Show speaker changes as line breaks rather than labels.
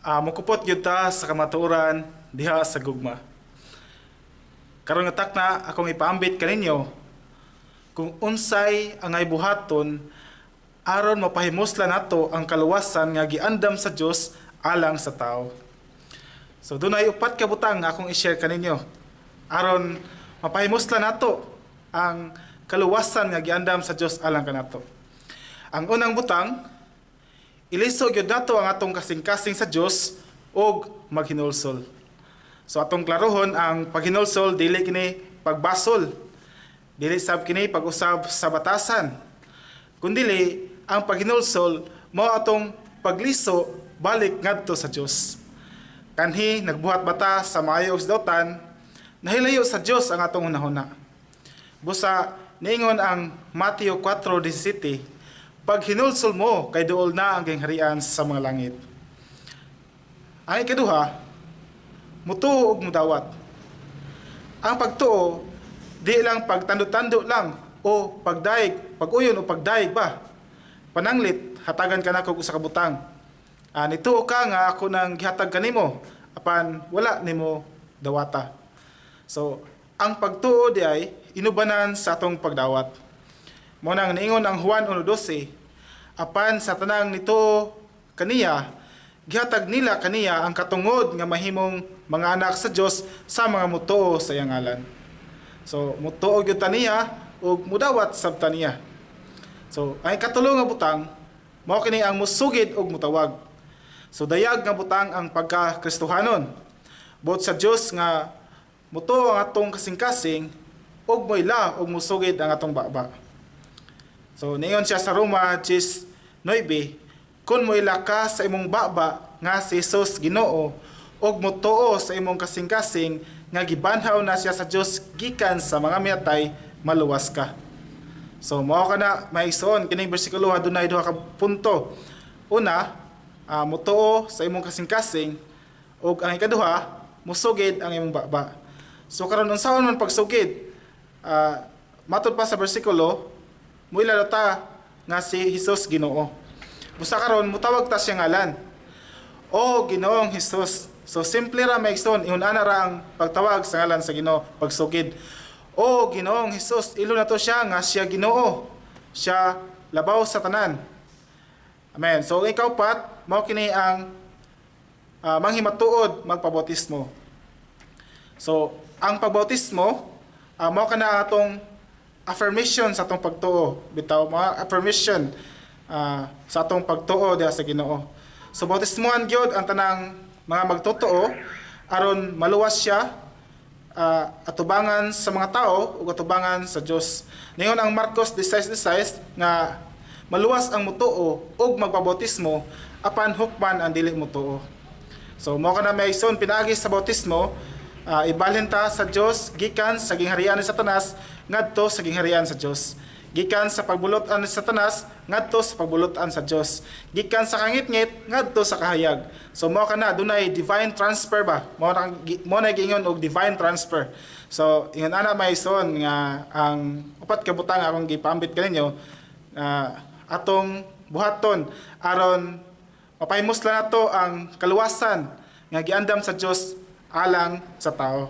Mukupot gyud ta sa kamatuoran diha sa gugma. Karon nga takna akong ipaambit kaninyo kung unsay angay buhaton aron mapahimoslan nato ang kaluwasan nga giandam sa Dios alang sa tao. So dunay upat ka butang nga akong i-share kaninyo aron mapahimoslan nato ang kaluwasan nga giandam sa Dios alang kanato. Ang unang butang, iliso gyud nato ang atong kasing-kasing sa Dios og maghinulsol. So atong klarohon ang paghinulsol dili kini pagbasol. Dili sab kini pag-usab sa batasan. Kundili ang paghinulsol mao atong pagliso balik ngadto sa Dios. Kanhi nagbuhat bata sa maayo og dautan, nahilayo sa Dios ang atong hunahuna. Busa niingon ang Mateo 4:17, pag hinulsol mo kay duol na ang gingharian sa mga langit. Ang ikaduha, mutuo og mudawat. Ang pagtuo di lang pagtando-tando lang o pagdaig, pag-uyon o pagdaig ba. Pananglit hatagan ka nako usa ka butang. Nituo ka nga ako nang gihatag kanimo apan wala nimo dawata. So ang pagtuo di ay inubanan sa atong pagdawat. Mao nang niingon ang Juan 1:12, apan sa tanang nituo kaniya gihatag nila kaniya ang katungod nga mahimong mga anak sa Dios sa mga mutuo sa iyang ngalan. So mutuo gyud taniya ug mudawat sab taniya. So ang ikatulo nga butang mao kini ang musugid ug mutawag. So dayag nga butang ang pagka-Kristohanon. Buot sa Dios nga mutuo ang atong kasing-kasing ug moila ug musugid ang atong baba. So niingon siya sa Roma 10:9, kun moila ka sa imong baba nga si Jesus Ginoo ug mutuo sa imong kasing-kasing nga gibanhaw na siya sa Dios gikan sa mga miyatay, maluwas ka. So mao kana maigsoon kining bersikulo adunay duha ka punto. Una, mutuo sa imong kasing-kasing ug ang ikaduha, musugid ang imong baba. So karon unsaon man pagsugid? Matod pa sa bersikulo, muila ta nga si Jesus Ginoo. Busa karon mutawag ta siya ngalan. O Ginoong Jesus. So simple ra maigsoon, ihun-ana ra ang pagtawag sa ngalan sa Ginoo, pagsugid. O Ginoong Jesus, ilo na to siya nga siya Ginoo. Siya labaw sa tanan. Amen. So ikaw pat, mao kini ang manghimatuod magpabautismo. So ang pagbautismo mao kana atong affirmation sa atong pagtuo. Bitaw mga affirmation sa atong pagtuo diha sa Ginoo. So bautismohan gyud ang tanang mga magtotoo aron maluwas siya atubangan sa mga tao ug atubangan sa Dios. Ningon ang Marcos 16:16 nga maluwas ang mutuo ug magpabautismo apan hukman ang dili mutuo. So mao kana maigsoon pinaagi sa bautismo, ibalhin ta sa Dios gikan sa gingharian ni Satanas ngadto sa gingharian sa Dios. Gikan sa pagbulot-an ni Satanas ngadto sa pagbulot-an sa Dios. Gikan sa kangit-ngit ngadto sa kahayag. So mao kana dunay divine transfer ba? Mao na giingon og divine transfer. So ingon ana maigsoon nga ang upat ka butang akong gipaambit kaninyo atong buhaton aron mapahimos lang nato ang kaluwasan nga giandam sa Dios alang sa tao.